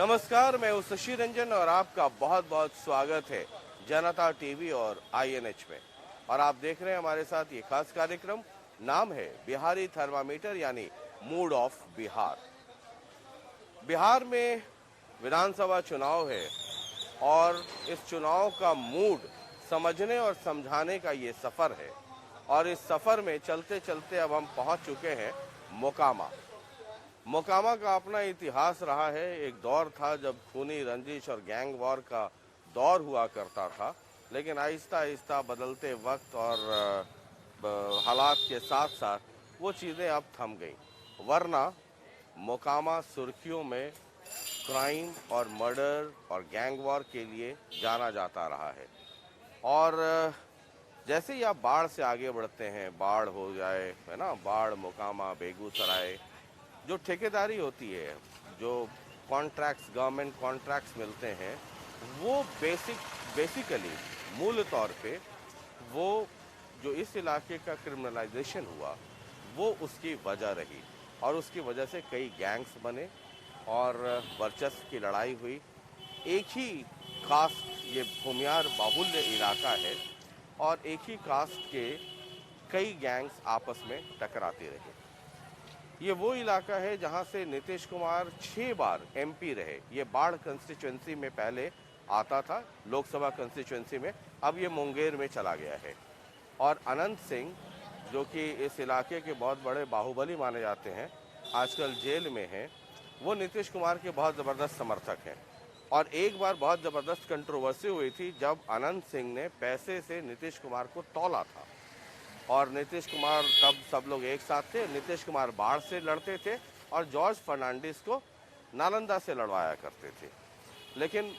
नमस्कार, मैं हूं शशि रंजन और आपका बहुत बहुत स्वागत है जनता टीवी और INH में। और आप देख रहे हैं हमारे साथ ये खास कार्यक्रम, नाम है बिहारी थर्मामीटर यानी मूड ऑफ बिहार। बिहार में विधानसभा चुनाव है और इस चुनाव का मूड समझने और समझाने का ये सफर है। और इस सफर में चलते चलते अब हम पहुंच चुके हैं मोकामा। मोकामा का अपना इतिहास रहा है। एक दौर था जब खूनी रंजिश और गैंग वॉर का दौर हुआ करता था, लेकिन आहिस्ता आहिस्ता बदलते वक्त और हालात के साथ साथ वो चीज़ें अब थम गईं। वरना मोकामा सुर्खियों में क्राइम और मर्डर और गैंग वॉर के लिए जाना जाता रहा है। और जैसे ही आप बाढ़ से आगे बढ़ते हैं, बाढ़ हो जाए है ना, बाढ़, मोकामा, बेगूसराय, जो ठेकेदारी होती है, जो कॉन्ट्रैक्ट्स, गवर्नमेंट कॉन्ट्रैक्ट्स मिलते हैं, वो बेसिकली मूल तौर पे वो जो इस इलाके का क्रिमिनलाइजेशन हुआ वो उसकी वजह रही। और उसकी वजह से कई गैंग्स बने और वर्चस्व की लड़ाई हुई। एक ही कास्ट, ये भूमियार बाहुल्य इलाका है और एक ही कास्ट के कई गैंग्स आपस में टकराते रहे। ये वो इलाका है जहां से नीतीश कुमार 6 बार MP रहे। ये बाढ़ कंस्टिट्यूएंसी में पहले आता था, लोकसभा कंस्टिट्यूएंसी में, अब ये मुंगेर में चला गया है। और अनंत सिंह, जो कि इस इलाके के बहुत बड़े बाहुबली माने जाते हैं, आजकल जेल में हैं। वो नीतीश कुमार के बहुत ज़बरदस्त समर्थक हैं। और एक बार बहुत ज़बरदस्त कंट्रोवर्सी हुई थी जब अनंत सिंह ने पैसे से नीतीश कुमार को तौला था। और नीतीश कुमार, तब सब लोग एक साथ थे, नीतीश कुमार बाढ़ से लड़ते थे और जॉर्ज फर्नांडिस को नालंदा से लड़वाया करते थे। लेकिन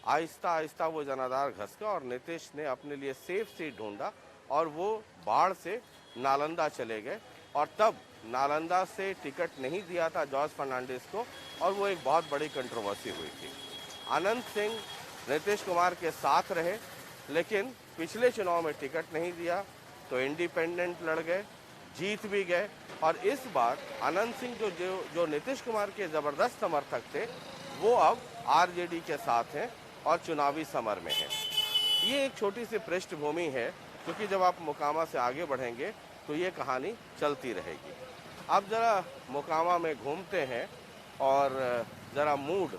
आहिस्ता आहिस्ता वो जनाधार घसका और नीतीश ने अपने लिए सेफ सीट ढूंढा और वो बाढ़ से नालंदा चले गए। और तब नालंदा से टिकट नहीं दिया था जॉर्ज फर्नांडिस को और वो एक बहुत बड़ी कंट्रोवर्सी हुई थी। अनंत सिंह नीतीश कुमार के साथ रहे, लेकिन पिछले चुनाव में टिकट नहीं दिया तो इंडिपेंडेंट लड़ गए, जीत भी गए। और इस बार अनंत सिंह जो नीतीश कुमार के ज़बरदस्त समर्थक थे, वो अब RJD के साथ हैं और चुनावी समर में हैं। ये एक छोटी सी पृष्ठभूमि है, क्योंकि जब आप मोकामा से आगे बढ़ेंगे तो ये कहानी चलती रहेगी। अब ज़रा मोकामा में घूमते हैं और ज़रा मूड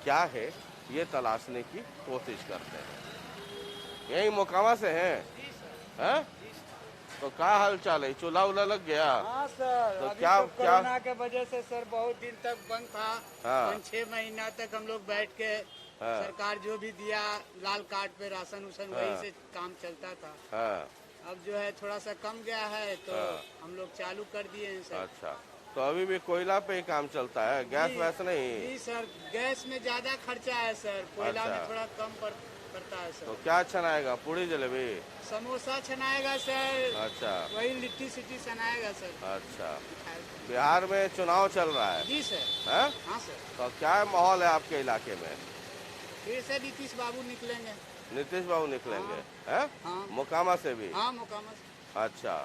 क्या है ये तलाशने की कोशिश करते हैं। यही मोकामा से हैं? तो क्या हाल चाल है? चूल्हा उल्हा लग गया? हाँ सर, तो अभी क्या तो कोरोना के वजह से सर बहुत दिन तक बंद था। हाँ। 5-6 महीना तक हम लोग बैठ के हाँ। सरकार जो भी दिया लाल कार्ड पे राशन उसन हाँ। वही से काम चलता था। हाँ। अब जो है थोड़ा सा कम गया है तो हाँ। हम लोग चालू कर दिए हैं सर। अच्छा, तो अभी भी कोयला पे ही काम चलता है, गैस वैस नहीं? जी सर, गैस में ज्यादा खर्चा है सर, कोयला अच्छा। में थोड़ा कम पड़ता है सर। तो क्या छनाएगा? पूड़ी जलेबी? समोसा छनाएगा सर। अच्छा। वही लिट्टी सिट्टी छनाएगा सर। अच्छा, बिहार में चुनाव चल रहा है? जी सर। है? हाँ सर। तो क्या माहौल है आपके इलाके में? फिर से नीतीश बाबू निकलेंगे। नीतीश बाबू निकलेंगे? हाँ। हैं? हाँ। मोकामा से भी? हाँ, मोकामा से। अच्छा,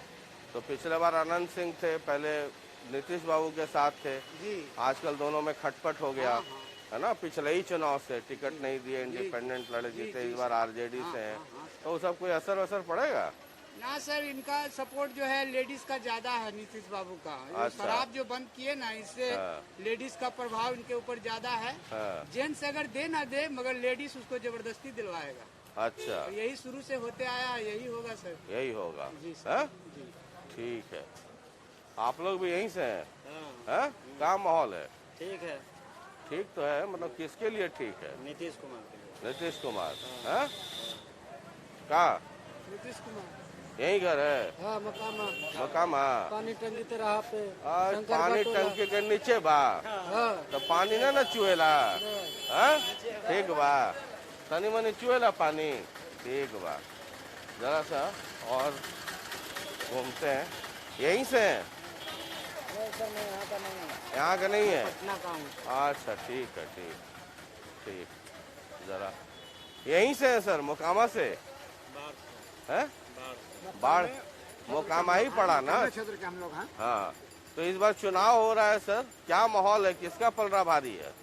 तो पिछले बार अनंत सिंह थे, पहले नीतीश बाबू के साथ थे। जी। आजकल दोनों में खटपट हो गया। हाँ, हाँ। है ना, पिछले ही चुनाव से टिकट नहीं दिए, इंडिपेंडेंट लड़े, जीते, इस बार RJD से हैं। तो सब कोई असर वसर पड़ेगा? ना सर, इनका सपोर्ट जो है लेडीज का ज्यादा है, नीतीश बाबू का। ये अच्छा। शराब जो बंद किए ना, इससे हाँ। लेडीज का प्रभाव इनके ऊपर ज्यादा है। हाँ। जेंट्स अगर दे ना दे, मगर लेडीज उसको जबरदस्ती दिलवाएगा। अच्छा, और यही शुरू से होते आया, यही होगा सर। यही होगा। जी सर। हैं? जी। ठीक है, आप लोग भी यहीं से हैं? हाँ। हैं? क्या माहौल है? ठीक है। ठीक तो है, मतलब किसके लिए ठीक है? नीतीश कुमार के लिए। नीतीश कुमार। हैं? का नीतीश कुमार। यही घर है? हाँ, मोकामा। मोकामा? पानी टंकी तरह पे। आज पानी टंकी के नीचे बा, हाँ। तो पानी ना चुएला? हैं? ठीक बा, तनी मनी चुएला पानी? ठीक बा, जरा सा और घूमते हैं। यहीं से हैं? यहाँ का नहीं है? पटना का हूँ। अच्छा, ठीक है, ठीक। जरा यहीं से है सर, मोकामा से? हैं? बाढ़ मोकामा ही पड़ा ना? क्षेत्र के हम लोग हैं। हाँ, तो इस बार चुनाव हो रहा है सर, क्या माहौल है, किसका पलड़ा भारी है?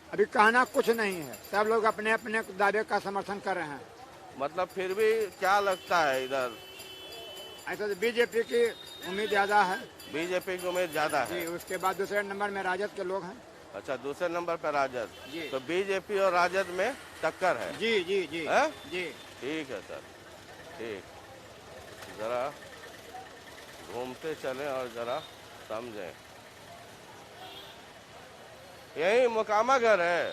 अभी कहना कुछ नहीं है, सब लोग अपने अपने दावे का समर्थन कर रहे हैं। मतलब फिर भी क्या लगता है इधर? ऐसा तो बीजेपी की उम्मीद ज्यादा है बीजेपी की उम्मीद ज्यादा है। जी। उसके बाद दूसरे नंबर में राजद के लोग हैं। अच्छा, दूसरे नंबर पर राजद। जी। तो बीजेपी और राजद में टक्कर है। जी जी जी है? जी। ठीक है सर, ठीक। जरा घूमते चलें और जरा समझें। यही मुकामा घर है?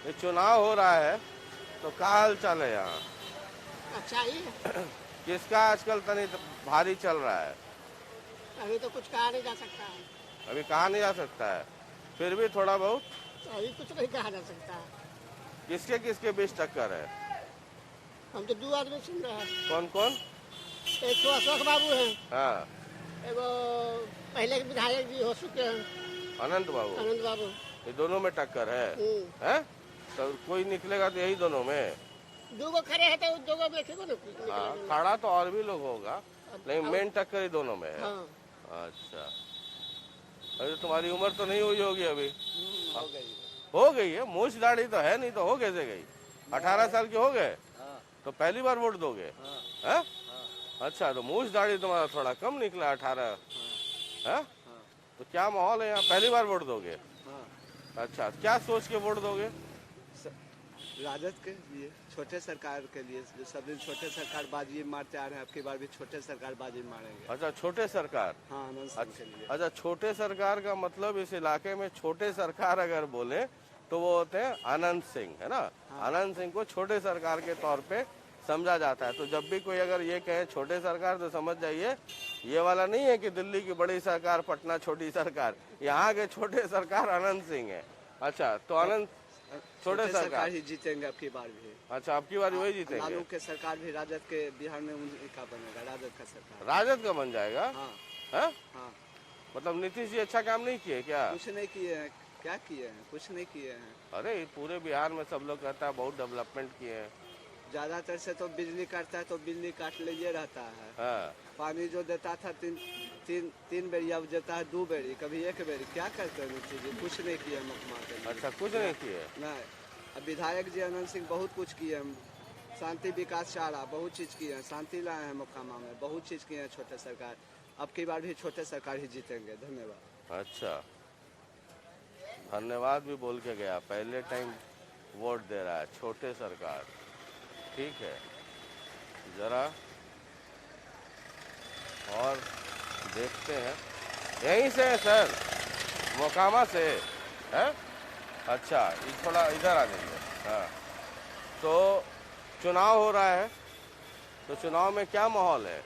ये चुनाव हो रहा है तो क्या हाल चाल है यहाँ? अच्छा ही है। किसका आजकल तनी भारी चल रहा है? अभी तो कुछ कहा नहीं जा सकता है। अभी कहा नहीं जा सकता है, फिर भी थोड़ा बहुत अभी कुछ नहीं कहा जा सकता है। किसके किसके बीच टक्कर है? हम तो 2 आदमी सुन रहे हैं। कौन कौन? एक तो अशोक बाबू है, हाँ, एगो पहले के विधायक जी हो चुके हैं, अनंत बाबू। आनंद बाबू। ये दोनों में टक्कर है? तो कोई निकलेगा तो यही दोनों में। 2 गो खड़े हैं तो 2 गो देखेगो ना। हाँ, खड़ा तो और भी लोग होगा, लेकिन मेन टक्कर ही दोनों में है। हाँ। अच्छा, अरे तुम्हारी उम्र तो नहीं हुई होगी अभी? हो गई। हो गई है, मूछ दाढ़ी तो है नहीं तो हो कैसे गई? 18 साल के हो गए तो पहली बार वोट दोगे? हैं? अच्छा, तो मूछ दाढ़ी तुम्हारा थोड़ा कम निकला 18 है? तो क्या माहौल है यहाँ, पहली बार वोट दोगे? अच्छा, क्या सोच के वोट दोगे? राजद के लिए, छोटे सरकार के लिए, जो सब दिन छोटे सरकार बाजी मारते आ रहे हैं, अब की बार भी छोटे सरकार बाजी मारेंगे। अच्छा, छोटे सरकार। हाँ, आनंद सिंह के लिए। अच्छा, छोटे सरकार का मतलब इस इलाके में छोटे सरकार अगर बोले तो वो होते हैं आनंद सिंह, है ना? आनंद सिंह को छोटे सरकार के तौर पे समझा जाता है। तो जब भी कोई अगर ये कहे छोटे सरकार तो समझ जाइए ये वाला नहीं है कि दिल्ली की बड़ी सरकार, पटना छोटी सरकार। यहाँ के छोटे सरकार आनंद सिंह है। अच्छा, तो आनंद छोटे सरकार ही जीतेंगे अब की बार भी। अच्छा, अब की बार वही जीतेंगे। लालू के सरकार भी राजद के बिहार में उनका बनेगा, राजद का सरकार। राजद का बन जाएगा? हाँ है? हाँ। मतलब नीतीश जी अच्छा काम नहीं किए क्या? कुछ नहीं किए हैं। क्या किए हैं? कुछ नहीं किए हैं। अरे पूरे बिहार में सब लोग कहता है बहुत डेवलपमेंट किए हैं। ज्यादातर से तो बिजली काटता है तो बिजली काट लीजिए रहता है। हाँ। पानी जो देता था तीन बेरी, अब देता है 2 बेरी, कभी 1 बेरी। क्या करते हैं नीतीश जी? कुछ नहीं किए मुकमा के लिए। अच्छा, कुछ नहीं किए? नहीं। अब विधायक जी आनंद सिंह बहुत कुछ किए हैं। शांति विकास चारा बहुत चीज किए हैं, शांति लाए हैं मोकामा में, बहुत चीज किए हैं छोटे सरकार। अब की बार भी छोटे सरकार ही जीतेंगे। धन्यवाद। अच्छा, धन्यवाद भी बोल के गया, पहले टाइम वोट दे रहा है छोटे सरकार। ठीक है, जरा और देखते हैं। यहीं से है सर, मोकामा से है? अच्छा, ये थोड़ा इधर आ जाइए। हाँ, तो चुनाव हो रहा है, तो चुनाव में क्या माहौल है?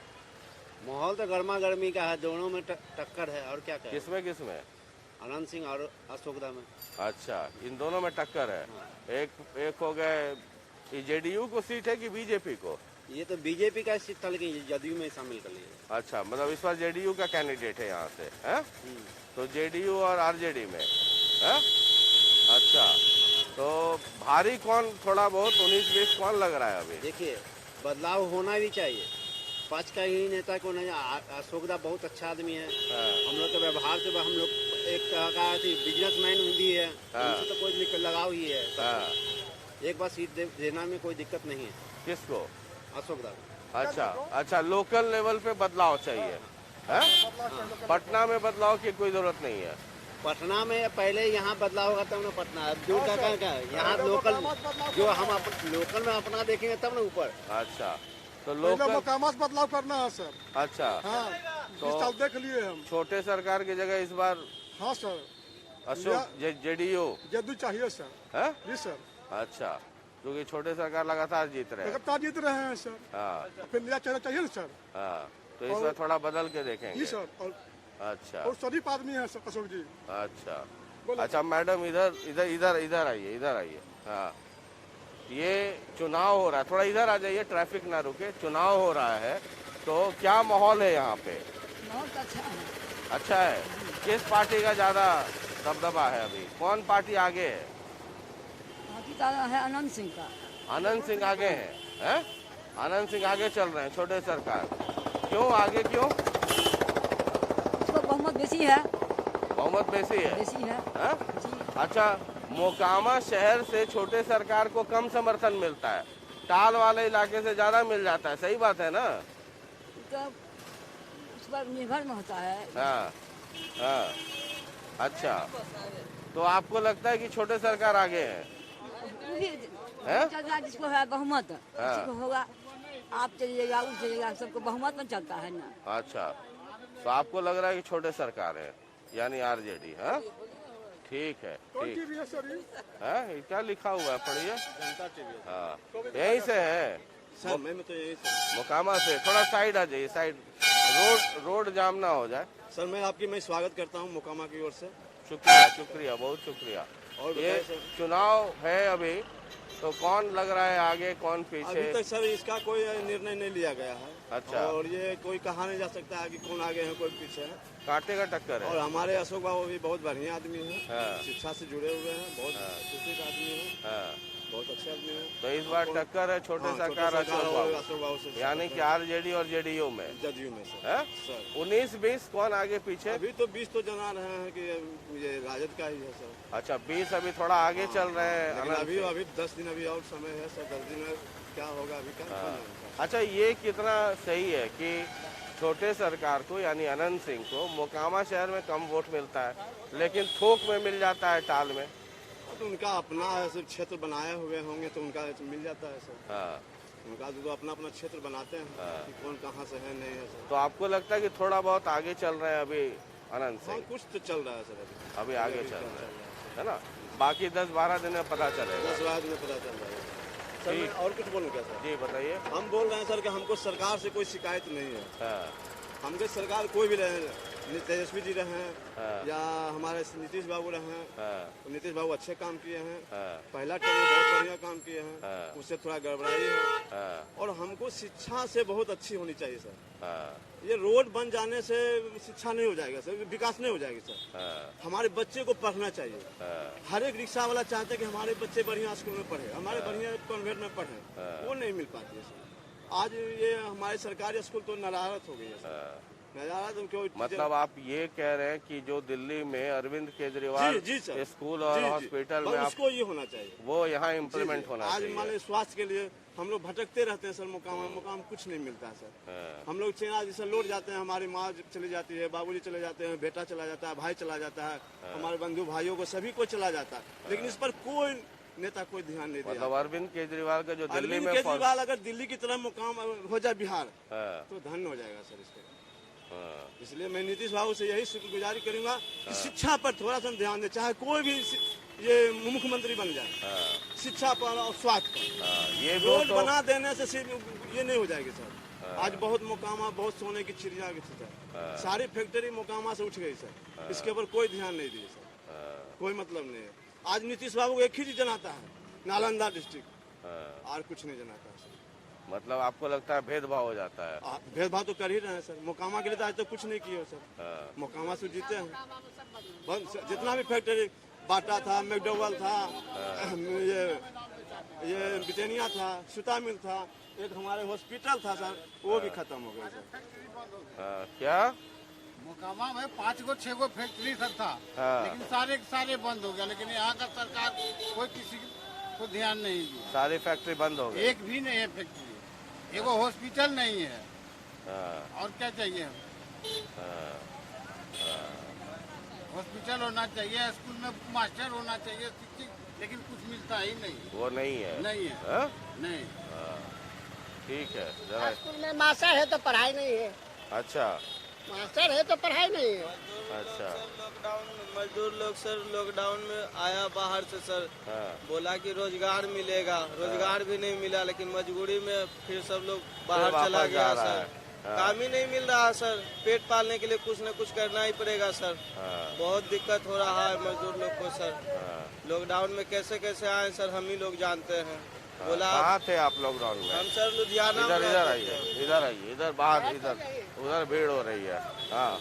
माहौल तो गर्मा गर्मी का है, दोनों में टक्कर है। और क्या कहें? किसमें किसमें? आनंद सिंह और अशोकदा में। अच्छा, इन दोनों में टक्कर है। एक हो गए, ये जेडीयू को सीट है कि बीजेपी को? ये तो बीजेपी का सीट था, लेकिन जदयू में शामिल कर लिया। अच्छा, मतलब इस बार जेडीयू का कैंडिडेट है यहाँ से, है? तो जेडीयू और आरजेडी में है? अच्छा, तो भारी कौन थोड़ा बहुत 19-20 कौन लग रहा है अभी? देखिए, बदलाव होना भी चाहिए। पक्ष का ही नेता को नहीं, अशोकदा बहुत अच्छा आदमी है। हम लोग के व्यवहार से हम लोग एक बिजनेसमैन भी है, उनसे तो कोई लगाव ही है। एक बार सीट देना में कोई दिक्कत नहीं है। किसको? अशोकदा। अच्छा अच्छा, लोकल लेवल पे बदलाव चाहिए है? पटना में बदलाव की कोई जरूरत नहीं है? पटना में पहले यहाँ बदलाव होगा तब ना पटना। अब जो का यहाँ लोकल, जो हम लोकल में अपना देखेंगे तब ना ऊपर। अच्छा, तो लोकल मोकामा से बदलाव करना है सर। अच्छा, हाँ, तो इस साल देख लिए हम। छोटे सरकार की जगह इस बार हाँ सर, अशोक जेडीयू जदयू चाहिए सर। है? जी सर, अच्छा, क्योंकि छोटे सरकार लगातार जीत रहे हैं। लगातार जीत रहे हैं सर। हाँ फिर नया चेहरा चाहिए ना सर। हाँ, तो इस बार थोड़ा बदल के देखेंगे। जी सर, और अच्छा शरीफ आदमी है सर अशोक जी। अच्छा अच्छा, मैडम इधर इधर इधर इधर आइए, इधर आइए। हाँ, ये चुनाव हो रहा है, थोड़ा इधर आ जाइए, ट्रैफिक ना रुके। चुनाव हो रहा है तो क्या माहौल है यहाँ पे? बहुत अच्छा है। अच्छा है। किस पार्टी का ज्यादा दबदबा है अभी? कौन पार्टी आगे है? बाकी का है आनंद सिंह का। आनंद सिंह आगे हैं? आनंद सिंह आगे चल रहे हैं, छोटे सरकार। क्यों आगे, क्यों? उसको बहुमत बेसी है। बहुमत बेसी है? बेसी है हाँ? जी। अच्छा, मोकामा शहर से छोटे सरकार को कम समर्थन मिलता है, टाल वाले इलाके से ज्यादा मिल जाता है, सही बात है ना? तो उस पर निर्भर में होता है। हाँ हाँ। अच्छा, तो आपको लगता है कि छोटे सरकार आगे है? हैं? चल रहा जिसको है बहुमत हाँ। उसी को होगा। आप चलिएगा, वो चलिएगा, सबको बहुमत में चलता है ना। अच्छा, तो आपको लग रहा है कि छोटे सरकार है, यानी आरजेडी? हाँ, ठीक है, कौन ठीक टीवी है सर ये? है। ये क्या लिखा हुआ है, पढ़िए। जनता टीवी हाँ, यहीं से है, सर, मैं तो यही सर। मोकामा से। थोड़ा साइड आ जाइए, साइड, रोड जाम ना हो जाए। सर, मैं स्वागत करता हूँ मोकामा की ओर से। शुक्रिया, शुक्रिया, बहुत शुक्रिया। और ये बताइए सर। चुनाव है अभी, तो कौन लग रहा है आगे, कौन अभी पीछे? तक सर इसका कोई निर्णय नहीं लिया गया है। अच्छा। और ये कोई कहा नहीं जा सकता है कि कौन आगे है कोई पीछे है। कांटे का टक्कर और है। हमारे अशोक बाबू भी बहुत बढ़िया आदमी है, हाँ। शिक्षा से जुड़े हुए हैं, बहुत शिक्षित आदमी है, हाँ, बहुत अच्छे आदमी है। तो इस बार टक्कर है छोटे हाँ, सरकार छोटे सरकार अशोक और बाबू, अशोक बाबू से, यानी कि आरजेडी और जेडीयू में। जदयू में सर। है? सर 19-20 कौन आगे पीछे? अभी तो 20 तो जना रहे हैं कि ये राजद का ही है सर। अच्छा, 20 अभी थोड़ा आगे चल रहे हैं लेकिन अनंत अभी से। अभी 10 दिन अभी और समय है सर। 10 दिन में क्या होगा अभी क्या पता नहीं सर। अच्छा, ये कितना सही है कि छोटे सरकार को यानी अनंत सिंह को मोकामा शहर में कम वोट मिलता है, लेकिन थोक में मिल जाता है टाल में? तो उनका अपना है सर, क्षेत्र बनाए हुए होंगे तो उनका मिल जाता है सर। हाँ, उनका जो अपना अपना क्षेत्र बनाते हैं कि कौन कहाँ से है नहीं है सर। तो आपको लगता है कि थोड़ा बहुत आगे चल रहे हैं अभी अनंत हाँ, सिंह? कुछ तो चल रहा है सर अभी आगे चल रहे हैं, है ना? बाकी 10-12 दिन में पता चलेगा। 10 बाद में पता चल रहा है सर। मैं और कुछ बोलूँ क्या सर? जी बताइए। हम बोल रहे हैं सर कि हमको सरकार से कोई शिकायत नहीं है। हाँ, हमको सरकार कोई भी रहे, तेजस्वी जी रहे हाँ। या हमारे नीतीश बाबू रहे, हाँ, तो नीतीश बाबू अच्छे काम किए हैं। हाँ, पहला टर्म में बहुत बढ़िया काम किए हैं, हाँ। उससे थोड़ा गड़बड़ाई है। हाँ, और हमको शिक्षा से बहुत अच्छी होनी चाहिए सर। हाँ, ये रोड बन जाने से शिक्षा नहीं हो जाएगा सर, विकास नहीं हो जाएगी सर। हाँ, हमारे बच्चे को पढ़ना चाहिए। हाँ, हर एक रिक्शा वाला चाहते हैं कि हमारे बच्चे बढ़िया स्कूल में पढ़े, हमारे बढ़िया कॉन्वेंट में पढ़े, वो नहीं मिल पाती है सर। आज ये हमारे सरकारी स्कूल तो नदारत हो गई है सर। नदारत क्यों? मतलब आप ये कह रहे हैं कि जो दिल्ली में अरविंद केजरीवाल जी सर। स्कूल और हॉस्पिटल में आप, उसको ये होना चाहिए, वो यहाँ इम्प्लीमेंट होना आज चाहिए। मान लीजिए स्वास्थ्य के लिए हम लोग भटकते रहते हैं सर, मुकाम कुछ नहीं मिलता है सर। हाँ, हम लोग चेना जैसे लौट जाते हैं, हमारी माँ चली जाती है, बाबूजी चले जाते हैं, बेटा चला जाता है, भाई चला जाता है, हमारे बंधु भाइयों को सभी को चला जाता है, लेकिन इस पर कोई नेता कोई ध्यान नहीं दिया। मतलब अरविंद केजरीवाल का जो दिल्ली अरविंद में केजरीवाल अगर दिल्ली की तरह मुकाम हो जाए बिहार, हाँ, तो धन्य हो जाएगा सर इसके। हाँ, इसलिए मैं नीतीश बाबू से यही शुक्रगुजारी करूंगा कि शिक्षा पर थोड़ा सा ध्यान दे, चाहे कोई भी ये मुख्यमंत्री बन जाए, हाँ, शिक्षा पर और स्वास्थ्य पर। हाँ, ये दो रोड तो बना देने से सिर्फ ये नहीं हो जाएगी सर। आज बहुत मोकामा बहुत सोने की चिड़िया की सर, सारी फैक्ट्री मोकामा से उठ गई सर, इसके ऊपर कोई ध्यान नहीं दिए सर, कोई मतलब नहीं है। आज नीतीश बाबू को एक ही चीज जनाता है, नालंदा डिस्ट्रिक्ट, और कुछ नहीं जनाता है सर। मतलब आपको लगता है भेदभाव हो जाता है? भेदभाव तो कर ही रहे हैं सर। मोकामा के लिए तो आज तक कुछ नहीं किए सर। हाँ, मोकामा से जीते हैं, जितना भी फैक्ट्री बाटा था, मैकडोवेल था, ये ब्रिटानिया था, सुता मिल था, एक हमारे हॉस्पिटल था सर, वो भी खत्म हो गया सर। हाँ, क्या? मोकामा में 5 गो 6 गो फैक्ट्री सब था, हाँ। लेकिन सारे बंद हो गया। लेकिन यहाँ का सरकार कोई किसी को ध्यान नहीं दिया। सारी फैक्ट्री बंद हो गई? एक भी नहीं है फैक्ट्री, एगो हॉस्पिटल नहीं है, हाँ, और क्या चाहिए? हाँ, हॉस्पिटल होना चाहिए, स्कूल में मास्टर होना चाहिए, शिक्षक, लेकिन कुछ मिलता ही नहीं। वो नहीं है? नहीं है। हाँ? नहीं। हाँ, ठीक है, जरा। स्कूल में मास्टर है तो पढ़ाई नहीं है, अच्छा, मास्टर है तो पढ़ाई नहीं है। अच्छा, लॉकडाउन में मजदूर लोग सर लॉकडाउन में आया बाहर से सर, हाँ, बोला कि रोजगार मिलेगा, रोजगार भी नहीं मिला, लेकिन मजबूरी में फिर सब लोग बाहर वापस चला जा गया रहा सर। है। हाँ। काम ही नहीं मिल रहा सर, पेट पालने के लिए कुछ न कुछ करना ही पड़ेगा सर। हाँ, बहुत दिक्कत हो रहा है मजदूर लोग को सर। हाँ। लॉकडाउन में कैसे कैसे आए सर, हम ही लोग जानते हैं। बोला कहाँ थे आप लॉकडाउन में? हम सर लुधियाना में इधर रहते आइए, थे। इधर आइए, इधर बाहर, इधर उधर भीड़ हो रही है। हाँ,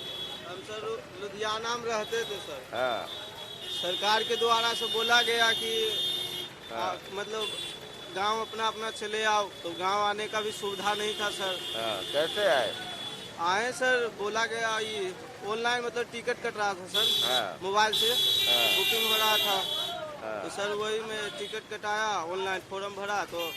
हम सर लुधियाना में रहते थे सर। हाँ, सरकार के द्वारा से बोला गया कि मतलब गांव अपना अपना चले आओ, तो गांव आने का भी सुविधा नहीं था सर। हाँ, कैसे आए? आए सर, बोला गया ये ऑनलाइन मतलब टिकट कट रहा था सर, हाँ। मोबाइल से हाँ। बुकिंग हो रहा था। हाँ। तो सर वही मैं टिकट कटाया, ऑनलाइन फॉर्म भरा, तो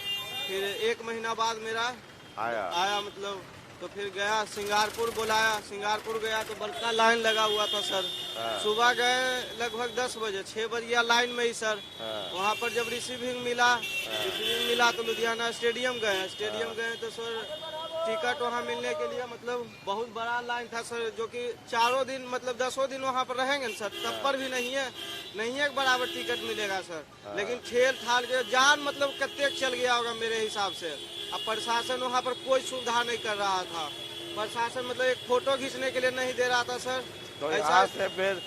फिर 1 महीना बाद मेरा आया मतलब। तो फिर गया सिंगारपुर, बुलाया, सिंगारपुर गया तो बड़का लाइन लगा हुआ था सर। सुबह गए लगभग 10 बजे, 6 बजे लाइन में ही सर। वहाँ पर जब रिसीविंग मिला तो लुधियाना स्टेडियम गए तो सर टिकट वहाँ मिलने के लिए मतलब बहुत बड़ा लाइन था सर, जो कि 4 दिन मतलब 10 दिन वहाँ पर रहेंगे न सर, तब पर भी नहीं है बराबर टिकट मिलेगा सर। लेकिन ठेल ठाल के जान मतलब कत्ते चल गया होगा मेरे हिसाब से। अब प्रशासन वहाँ पर कोई सुविधा नहीं कर रहा था। प्रशासन मतलब एक फोटो खींचने के लिए नहीं दे रहा था सर। तो यहाँ से फिर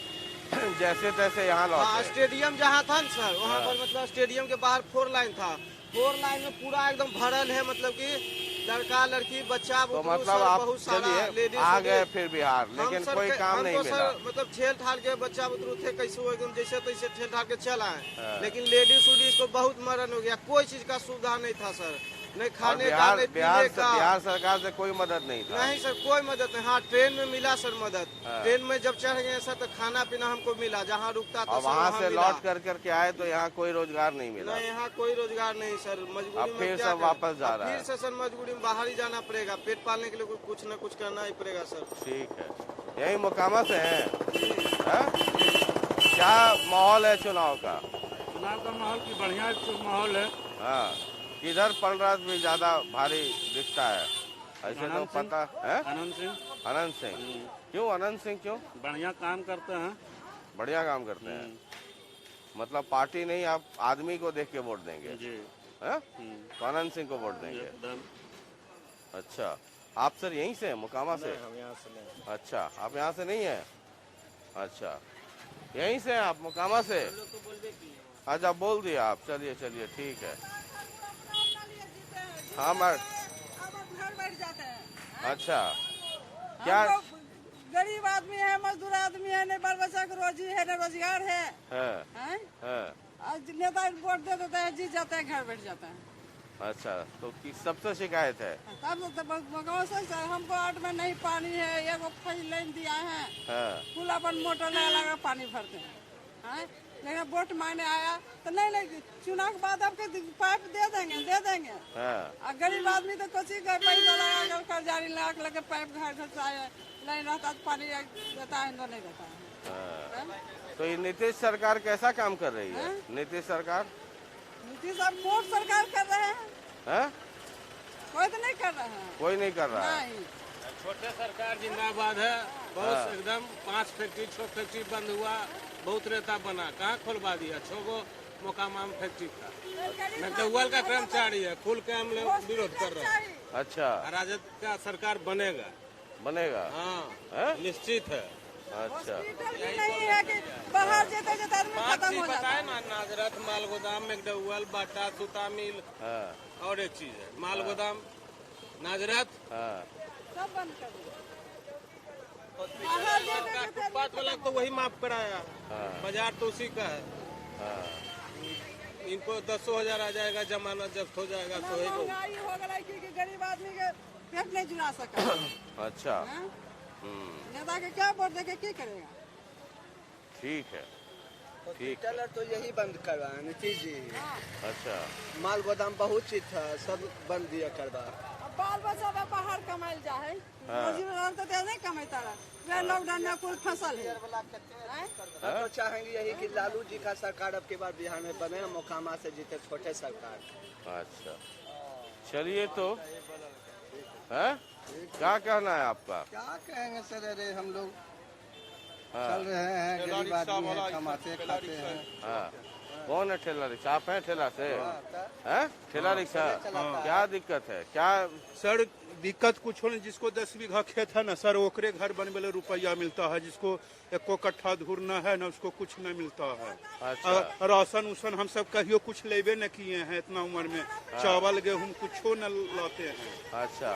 जैसे तैसे यहाँ लौटे। स्टेडियम जहाँ था न सर, वहाँ पर मतलब स्टेडियम के बाहर 4 लाइन था। 4 लाइन में पूरा एकदम भरल है, मतलब कि लड़का लड़की बच्चा तो मतलब आप चलिए आ गए फिर बिहार, लेकिन कोई काम नहीं मिला। सर मतलब ठेल ठाल के बच्चा बुतरू थे कैसे एकदम जैसे तैसे ठेल ठाल के चल आए। लेकिन लेडीज उडीज को बहुत मरण हो गया, कोई चीज का सुविधा नहीं था सर, नहीं खाने का नहीं पीने का। बिहार सरकार से कोई मदद नहीं था। नहीं सर कोई मदद नहीं। हाँ ट्रेन में मिला सर मदद। ट्रेन में जब चढ़ गए सर तो खाना पीना हमको मिला, जहाँ रुकता था वहाँ से लौट करके आए तो यहाँ कोई रोजगार नहीं मिला। नहीं यहाँ कोई रोजगार नहीं सर, मजबूरी में फिर क्या सब वापस जा रहा है। फिर से सर मजबूरी में बाहर ही जाना पड़ेगा, पेट पालने के लिए कुछ न कुछ करना ही पड़ेगा सर। ठीक है, यही मोकामा से हैं? क्या माहौल है चुनाव का? चुनाव का माहौल की बढ़िया माहौल है। हाँ, किधर पलराज भी ज्यादा भारी दिखता है ऐसे तो पता है? अनंत सिंह। क्यों अनंत सिंह क्यों? बढ़िया काम करते हैं। बढ़िया काम करते हैं, मतलब पार्टी नहीं, आप आदमी को देख के वोट देंगे जी। है? तो अनंत सिंह को वोट देंगे। अच्छा, आप सर यहीं से हैं, मोकामा से? हम यहाँ से नहीं। अच्छा, आप यहाँ से नहीं है? अच्छा, यहीं से हैं आप, मोकामा से? अच्छा, बोल दिया आप, चलिए चलिए ठीक है। हाँ मैं घर बैठ जाते हैं। अच्छा, क्या गरीब आदमी है, मजदूर आदमी है, नहीं बाल बच्चा को रोजी है, न रोजगार है। आज नेता वोट दे देते हैं, जीत जाते हैं, घर बैठ जाते हैं। अच्छा, तो किस सबसे शिकायत है? गाँव से हमको 8 में नहीं पानी है, एगो फैल लाइन दिया है, फुल अपन मोटर लगा पानी भरते हैं। लेकिन वोट मांगने आया तो नहीं चुनाव के बाद आपके पाइप दे देंगे। गरीब आदमी तो कुछ पैसा लगा कर जारी लगा के पाइप घर घर से आए, नहीं रहता तो पानी देता है तो नहीं देता है। तो ये नीतीश सरकार कैसा काम कर रही है? नीतीश सरकार अब मोट सरकार कर रहे हैं। कोई तो नहीं कर रहा है, कोई नहीं कर रहा है। छोटे सरकार जिंदाबाद है। बहुत एकदम 5 फैक्ट्री 6 फैक्ट्री बंद हुआ, बहुत रेता बना, कहाँ खोलवा दिया? 6 गो मोकामा में फैक्ट्री था। मैकडॉवेल का कर्मचारी है, खुल के हम लोग विरोध कर रहे हैं। अच्छा, राजद का सरकार बनेगा? हाँ, निश्चित है। अच्छा, नहीं है कि बाहर जाते खत्म हो जाता है। नाजरथ, माल गोदाम, मैकडॉवेल, बाटा, सूता मिल, और एक चीज है माल गोदाम, नाजरथ सब बंद कर दिया। फुटपाथ वाला तो वही माफ कराया, बाजार तो उसी का है। इनको 10,000 आ जाएगा, जमानत जब्त हो जाएगा। तो महंगाई हो गई कि गरीब आदमी के पेट नहीं चुरा सका। अच्छा, नेता के क्या वोट देके क्या करेगा? ठीक है, ठीक है। तो यही बंद करवा नीतीश जी। अच्छा, माल गोदाम बहुत चीज था, सब बंद दिया करवा। बाल बच्चा बाहर कमाइल जा है, तो नहीं कमाता रहा, लॉकडाउन में कुल फसल है। हम तो चाहेंगे यही कि लालू जी का सरकार अब के बाद बिहार में बने, मोकामा से जीते छोटे सरकार। अच्छा, चलिए तो है क्या कहना है आपका? क्या कहेंगे सर, अरे हम लोग चल रहे हैं, गरीब आदमी हैं, कमाते खाते हैं। कौन है ठेला रिक्शा? आप हैं ठेला से? हैं ठेला रिक्शा? क्या दिक्कत है? क्या सर दिक्कत कुछ नहीं, जिसको 10 बीघा खेत है ना सर, ओकरे घर बनने वाले रुपया मिलता है, जिसको 1 कट्ठा धुरना है ना, उसको कुछ नहीं मिलता है। अच्छा। राशन उसन हम सब कहियो कुछ लेबे न किए हैं इतना उम्र में, चावल गेहूँ कुछ न लाते हैं। अच्छा,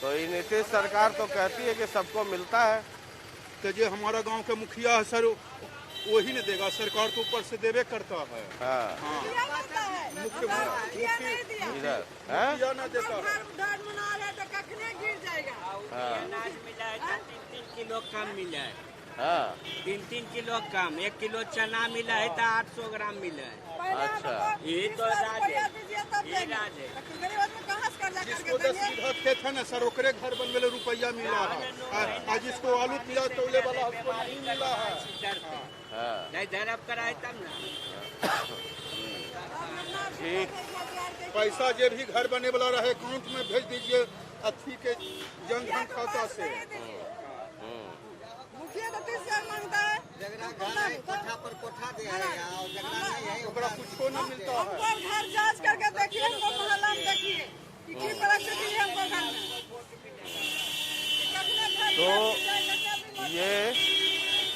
तो ये नीतीश सरकार तो कहती है कि सबको मिलता है, तो जो हमारा गांव के मुखिया है सर, वही न देगा, सरकार तो ऊपर से देवे करता है। इधर है। रुपया न देता है। उधार मना रहे तो कखने गिर जाएगा। अनाज मिला है तो 3-3 किलो कम मिला है। हाँ 3-3 किलो कम, 1 किलो चना मिला है तो 800 ग्राम मिला है। अच्छा। ये तो राज है, ये राज है। गरीब आदमी कहाँ से कर्जा जिसको करके 10 देंगे? बीघा खेत है ना सर, ओकरे घर बनवे ला रुपया मिला है। आज जिसको आलू प्याज तौले वाला उसको नहीं मिला है। हाँ नहीं धरब कराए तब ना। ठीक। पैसा जे भी घर बने वाला रहे अकाउंट में भेज दीजिए अथी के जनधन खाता से। मुखिया तो 30,000 मांगता है। जगरा घर है कोठा पर कोठा दे है और जगरा नहीं है ओकरा कुछो न मिलता है। हमको घर जांच करके देखिए, हमको मोहल्ला में देखिए कि की परिस्थिति है हमको घर में। तो ये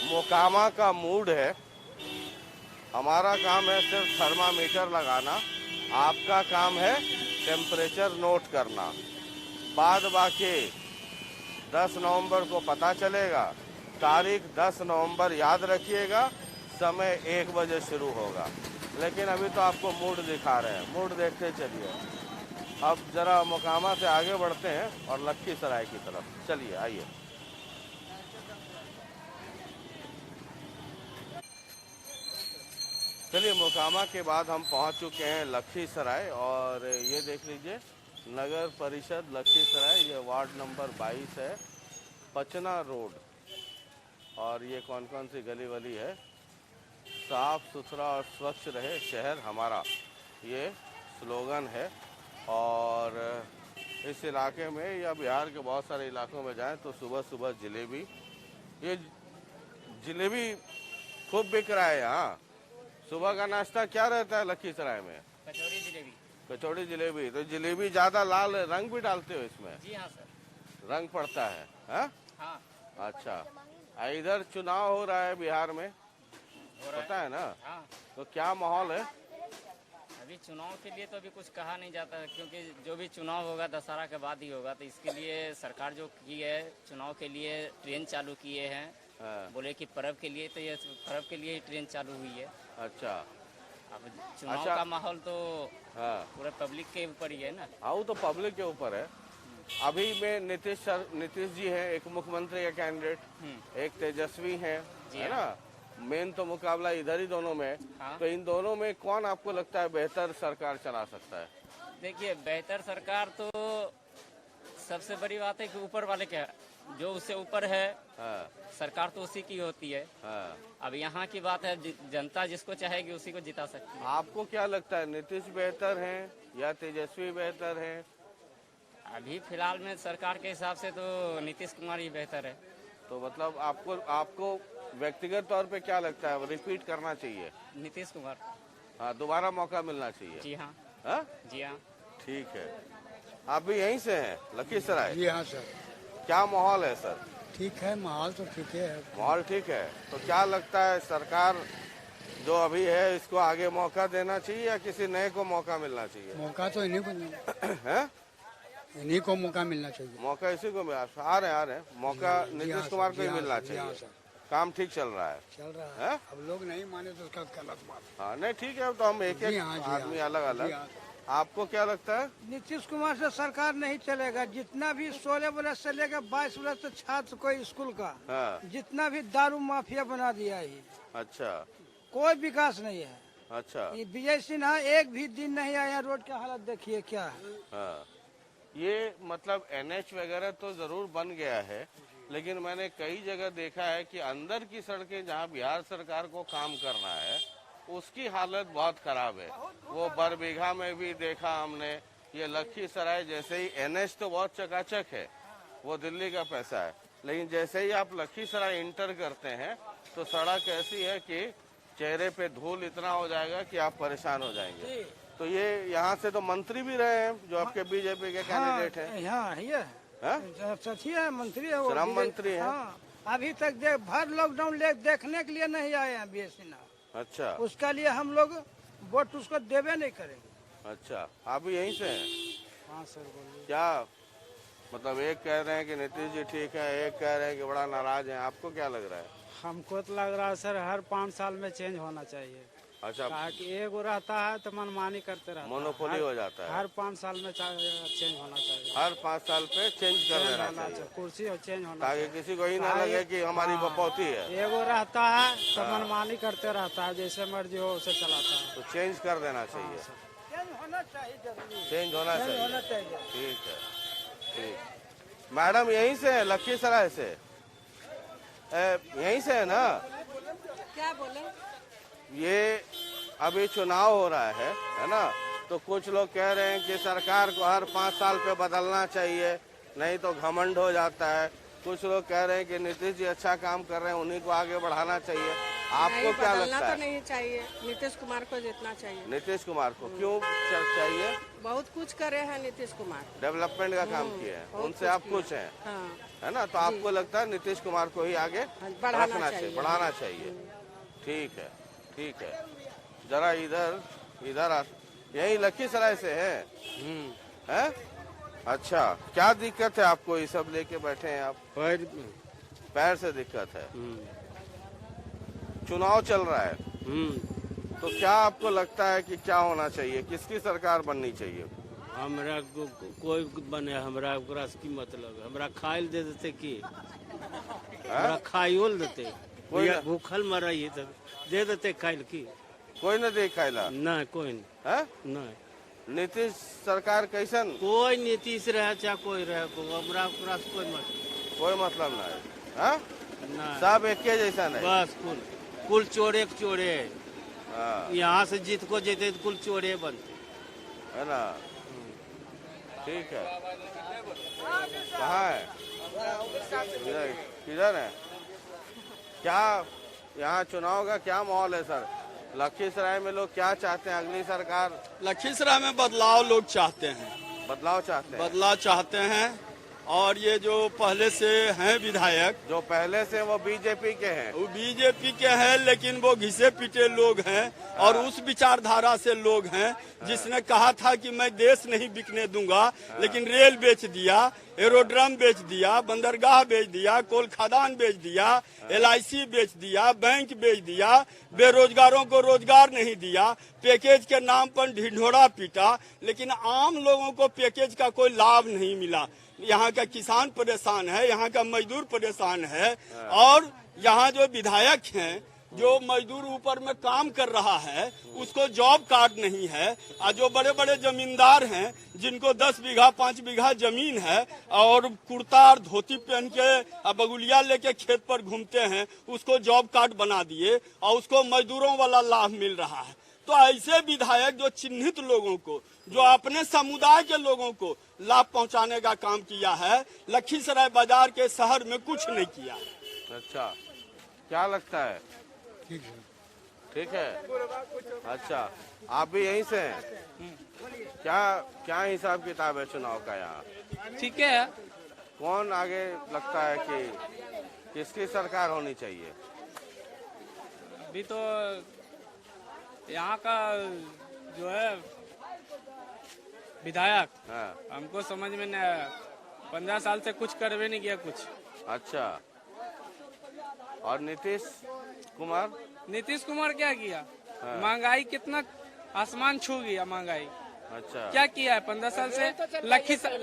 मोकामा का मूड है। हमारा काम है सिर्फ थर्मामीटर लगाना, आपका काम है टेम्परेचर नोट करना। बाद बाकी 10 नवंबर को पता चलेगा। तारीख 10 नवंबर याद रखिएगा, समय 1 बजे शुरू होगा। लेकिन अभी तो आपको मूड दिखा रहे हैं, मूड देखते चलिए। अब जरा मोकामा से आगे बढ़ते हैं और लखीसराय की तरफ चलिए, आइए। चलिए, मोकामा के बाद हम पहुंच चुके हैं लखीसराय और ये देख लीजिए नगर परिषद लखीसराय, ये वार्ड नंबर 22 है, पचना रोड। और ये कौन कौन सी गली वली है। साफ सुथरा और स्वच्छ रहे शहर हमारा, ये स्लोगन है। और इस इलाके में या बिहार के बहुत सारे इलाकों में जाएं तो सुबह सुबह जलेबी, ये जलेबी खूब बिक रहा है यहाँ। सुबह का नाश्ता क्या रहता है लखीसराय में? कचौड़ी जलेबी। कचौड़ी जलेबी। तो जलेबी ज्यादा लाल रंग भी डालते हो इसमें? जी हाँ सर। रंग पड़ता है? हाँ। अच्छा। इधर चुनाव हो रहा है बिहार में, पता है ना? हाँ। तो क्या माहौल है? अभी चुनाव के लिए तो अभी कुछ कहा नहीं जाता है, क्योंकि जो भी चुनाव होगा दशहरा के बाद ही होगा। तो इसके लिए सरकार जो की है, चुनाव के लिए ट्रेन चालू किए हैं। बोले कि पर्व के लिए, तो ये पर्व के लिए ही ट्रेन चालू हुई है। अच्छा। अब चुनाव का माहौल तो पूरे पब्लिक के ऊपर ही है ना। हाँ, वो तो पब्लिक के ऊपर है। अभी में नीतीश जी हैं एक मुख्यमंत्री का कैंडिडेट, एक तेजस्वी है ना। मेन तो मुकाबला इधर ही दोनों में। हाँ। तो इन दोनों में कौन आपको लगता है बेहतर सरकार चला सकता है? देखिए, बेहतर सरकार तो सबसे बड़ी बात है कि ऊपर वाले के, जो उससे ऊपर है सरकार तो उसी की होती है। अब यहाँ की बात है, जनता जिसको चाहेगी उसी को जिता सकती है। आपको क्या लगता है, नीतीश बेहतर हैं या तेजस्वी बेहतर हैं? अभी फिलहाल में सरकार के हिसाब से तो नीतीश कुमार ही बेहतर है। तो मतलब आपको व्यक्तिगत तौर पे क्या लगता है, रिपीट करना चाहिए? नीतीश कुमार। हाँ, दोबारा मौका मिलना चाहिए। जी हाँ। जी हाँ। ठीक है। आप भी यहीं से हैं लखीसराय? जी हाँ सर। क्या माहौल है सर? ठीक है, माहौल तो ठीक है। माहौल ठीक है। तो क्या लगता है, सरकार जो अभी है इसको आगे मौका देना चाहिए या किसी नए को मौका मिलना चाहिए? मौका तो इन्हीं को है, इन्हीं को मौका मिलना चाहिए। मौका इसी को मिला। आ रहे हैं मौका नीतीश कुमार को ही मिलना चाहिए। काम ठीक चल रहा है? चल रहा है। अब लोग नहीं माने तो उसका गलत बात। हाँ, नहीं ठीक है। अब तो हम एक आदमी अलग अलग। आपको क्या लगता है? नीतीश कुमार से सरकार नहीं चलेगा। जितना भी 16 बरस से लेकर 22 बरस तक छात्र को स्कूल का जितना भी दारू माफिया बना दिया है। अच्छा। कोई विकास नहीं है। अच्छा। ये विजय सिन्हा एक भी दिन नहीं आया। रोड की हालत देखिए क्या है। हाँ, ये मतलब NH वगैरह तो जरूर बन गया है, लेकिन मैंने कई जगह देखा है कि अंदर की सड़कें जहाँ बिहार सरकार को काम करना है उसकी हालत बहुत खराब है। वो बरबीघा में भी देखा हमने। ये लखीसराय जैसे ही NH तो बहुत चकाचक है, वो दिल्ली का पैसा है, लेकिन जैसे ही आप लखीसराय इंटर करते हैं तो सड़क ऐसी है कि चेहरे पे धूल इतना हो जाएगा कि आप परेशान हो जाएंगे। तो ये यहाँ से तो मंत्री भी रहे हैं जो आपके बीजेपी के कैंडिडेट हैं। हाँ, ये सची है, मंत्री है, वो श्रम मंत्री है। हाँ, अभी तक भर लॉकडाउन देखने के लिए नहीं आए हैं विजय सिन्हा। अच्छा। उसका लिए हम लोग वोट उसको देवे नहीं करेंगे। अच्छा, आप भी यहीं से हैं? हाँ सर, बोलिए। क्या मतलब, एक कह रहे हैं कि नीतीश जी ठीक है, एक कह रहे हैं कि बड़ा नाराज हैं। आपको क्या लग रहा है? हमको तो लग रहा है सर हर 5 साल में चेंज होना चाहिए। अच्छा, कहा कि एगो रहता है तो मनमानी करते रहता है। मोनोपोली हो जाता है। हर 5 साल में चेंज होना चाहिए। हर 5 साल पे चेंज कर देना चाहिए कुर्सी और चेंज होना ताकि चाहिए। किसी को ही ना लगे कि हमारी बपौती है। एगो रहता है तो मनमानी करते रहता है, जैसे मर्जी हो उसे चलाता है। तो चेंज कर देना चाहिए। चेंज होना चाहिए। चेंज होना चाहिए। ठीक है, ठीक। मैडम यहीं से है, लखीसराय से? यहीं से है ना? क्या बोले? ये अभी चुनाव हो रहा है ना? तो कुछ लोग कह रहे हैं कि सरकार को हर 5 साल पे बदलना चाहिए, नहीं तो घमंड हो जाता है। कुछ लोग कह रहे हैं कि नीतीश जी अच्छा काम कर रहे हैं, उन्हीं को आगे बढ़ाना चाहिए। आपको क्या लगता है? तो नहीं चाहिए, नीतीश कुमार को जितना चाहिए। नीतीश कुमार को क्यों चाहिए? बहुत कुछ करे हैं नीतीश कुमार, डेवलपमेंट का काम किए हैं, उनसे आप खुश हैं, हाँ। है ना? तो आपको लगता है नीतीश कुमार को ही आगे रखना चाहिए, बढ़ाना चाहिए। ठीक है, ठीक है। जरा इधर यही लखीसराय से है? अच्छा, क्या दिक्कत है आपको? ये सब लेके बैठे हैं आप? पैर से दिक्कत है। चुनाव चल रहा है, तो क्या आपको लगता है कि क्या होना चाहिए, किसकी सरकार बननी चाहिए? हमरा कोई बने, हमरा ओकरा से की मतलब? हमरा खाइल दे देते की? हमरा खाइल देते? कोई भूखल मर रही तो दे देते खाइल की? कोई न दे खाइला? नहीं, कोई नहीं। नीतीश सरकार कैसन? कोई नीतीश रहे चाहे कोई रहे, हमरा ओकरा से कोई मतलब? कोई मतलब नहीं है, सब एक जैसा नहीं। बस कुल चोरे के चोरे। यहाँ से जीत को जीते तो कुल चोरे बनते, है ना? ठीक है। कहाँ है? किधर है? क्या यहाँ चुनाव का क्या माहौल है सर? लखीसराय में लोग क्या चाहते हैं अगली सरकार? लखीसराय में बदलाव लोग चाहते हैं। बदलाव चाहते हैं? बदलाव चाहते हैं। और ये जो पहले से हैं विधायक, जो पहले से वो बीजेपी के हैं, वो बीजेपी के हैं, लेकिन वो घिसे पिटे लोग हैं और उस विचारधारा से लोग हैं जिसने कहा था कि मैं देश नहीं बिकने दूंगा, लेकिन रेल बेच दिया, एरोड्रम बेच दिया, बंदरगाह बेच दिया, कोल खदान बेच दिया, LIC बेच दिया, बैंक बेच दिया, बेरोजगारों को रोजगार नहीं दिया, पैकेज के नाम पर ढिढोरा पीटा, लेकिन आम लोगों को पैकेज का कोई लाभ नहीं मिला। यहाँ का किसान परेशान है, यहाँ का मजदूर परेशान है, और यहाँ जो विधायक हैं, जो मजदूर ऊपर में काम कर रहा है, उसको जॉब कार्ड नहीं है। और जो बड़े बड़े जमींदार हैं, जिनको 10 बीघा 5 बीघा जमीन है और कुर्ता और धोती पहन के बगुलिया लेके खेत पर घूमते हैं, उसको जॉब कार्ड बना दिए और उसको मजदूरों वाला लाभ मिल रहा है। तो ऐसे विधायक जो चिन्हित लोगों को, जो अपने समुदाय के लोगों को लाभ पहुंचाने का काम किया है, लखीसराय बाजार के शहर में कुछ नहीं किया। अच्छा, क्या लगता है? ठीक है। ठीक है। अच्छा, आप भी यहीं से हैं? क्या हिसाब किताब है चुनाव का यहाँ? ठीक है। कौन आगे लगता है कि किसकी सरकार होनी चाहिए? अभी तो यहाँ का जो है विधायक, हमको समझ में नहीं आया। 15 साल से कुछ करवे नहीं किया कुछ। अच्छा, और नीतीश कुमार क्या किया? महंगाई कितना आसमान छू गया महंगाई। अच्छा, क्या किया है 15 साल से?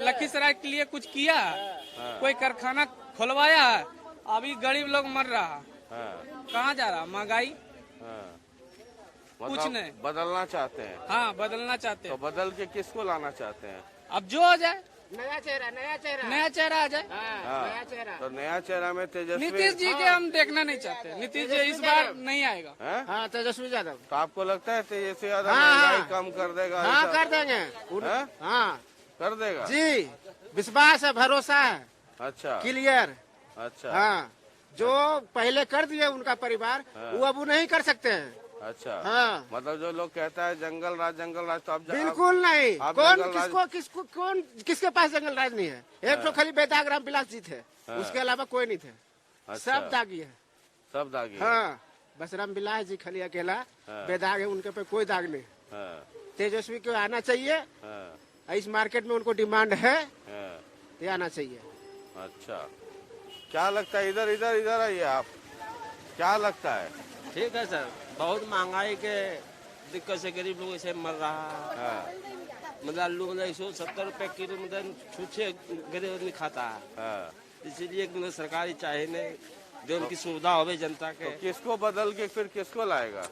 लखीसराय के लिए कुछ किया है? कोई कारखाना खुलवाया है? अभी गरीब लोग मर रहा, कहाँ जा रहा? महंगाई कुछ नहीं। बदलना चाहते हैं? हाँ, बदलना चाहते हैं। तो बदल के किसको लाना चाहते हैं? अब जो हो जाए, नया चेहरा नया चेहरा आ जाए। नया चेहरा। तो नया चेहरा में तेजस्वी, नीतीश जी के हम देखना नहीं चाहते। नीतीश जी इस बार नहीं आएगा। हाँ, तेजस्वी यादव। तो आपको लगता है तेजस्वी यादव महंगाई कम कर देगा? हाँ, कर देंगे। हाँ, कर देगा जी, विश्वास है, भरोसा है। अच्छा, क्लियर। अच्छा, हाँ, जो पहले कर दिए उनका परिवार, वो अब नहीं कर सकते हैं। अच्छा, हाँ, मतलब जो लोग कहता है जंगल राज तो अब बिल्कुल नहीं। कौन किसके पास जंगल राज नहीं है? एक तो खाली बेदाग राम विलास जी थे, उसके अलावा कोई नहीं थे। अच्छा, सब दागी है, सब दागी है। हाँ, बस राम विलास जी खाली अकेला बेदाग है, उनके पे कोई दाग नहीं। तेजस्वी को आना चाहिए, इस मार्केट में उनको डिमांड है, ये आना चाहिए। अच्छा, क्या लगता है? इधर आइए आप, क्या लगता है? ठीक है सर, बहुत महंगाई के दिक्कत से गरीब लोग ऐसे मर रहा है। मतलब आलू मतलब 170 रुपए किलो मतलब छूछे गरीब आदमी खाता है। इसीलिए मतलब सरकारी चाहे नहीं जो उनकी सुविधा हो जनता के। तो किसको बदल के फिर किसको लाएगा?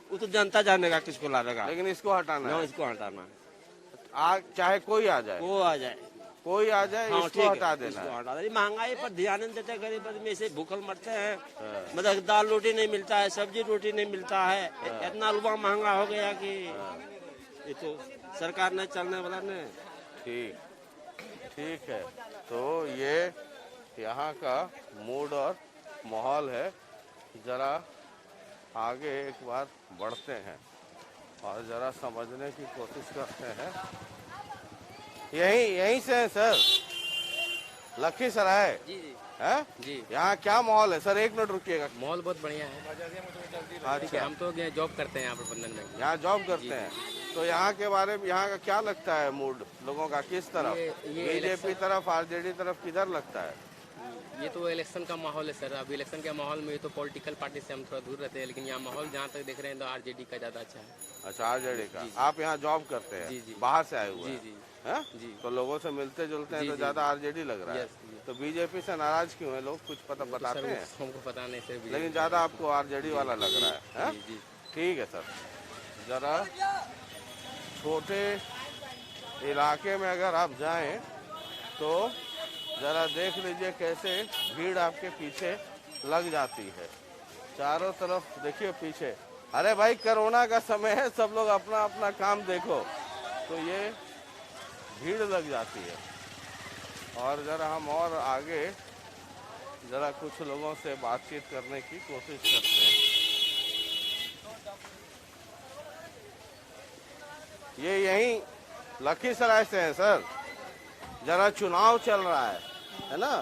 वो तो जनता जानेगा किसको लाएगा, लेकिन इसको हटाना है। इसको हटाना है। चाहे कोई आ जाए, कोई आ जाए, हाँ, इसको हटा देना है। महंगाई पर ध्यान नहीं देते, गरीब आदमी ऐसे भूखल मरते हैं। मतलब दाल रोटी नहीं मिलता है, सब्जी रोटी नहीं मिलता है। इतना रुपया महंगा हो गया कि ये तो सरकार नहीं चलने वाला नहीं। ठीक है। तो ये यहाँ का मूड और माहौल है। जरा आगे एक बार बढ़ते हैं और जरा समझने की कोशिश करते हैं। यहीं से है सर, लखीसराय है जी। यहाँ क्या माहौल है सर? 1 मिनट रुकिएगा। माहौल बहुत बढ़िया है। अच्छा, हम तो जॉब करते हैं यहाँ पर बंधन में। यहाँ जॉब करते हैं, तो यहाँ के बारे में यहाँ का क्या लगता है मूड लोगों का? किस तरफ, बीजेपी तरफ, आरजेडी तरफ, किधर लगता है? ये तो इलेक्शन का माहौल है सर। अभी इलेक्शन के माहौल में ये तो पॉलिटिकल पार्टी से हम थोड़ा दूर रहते हैं, लेकिन यहाँ माहौल जहाँ तक देख रहे हैं तो आरजेडी का ज्यादा अच्छा है। अच्छा, आरजेडी का। आप यहाँ जॉब करते हैं? जी। बाहर से आए हुए हैं? जी। तो लोगों से मिलते जुलते हैं तो ज्यादा आरजेडी लग रहा है। तो बीजेपी से नाराज क्यों है लोग? कुछ बताते हैं? हमको पता नहीं सर, लेकिन ज्यादा आपको आरजेडी वाला लग रहा है। ठीक है सर। जरा छोटे इलाके में अगर आप जाएं तो जरा देख लीजिए कैसे भीड़ आपके पीछे लग जाती है। चारों तरफ देखिए पीछे। अरे भाई, कोरोना का समय है, सब लोग अपना अपना काम देखो। तो ये भीड़ लग जाती है। और जरा हम और आगे जरा कुछ लोगों से बातचीत करने की कोशिश करते हैं। ये यहीं लखीसराय से है सर। जरा चुनाव चल रहा है ना,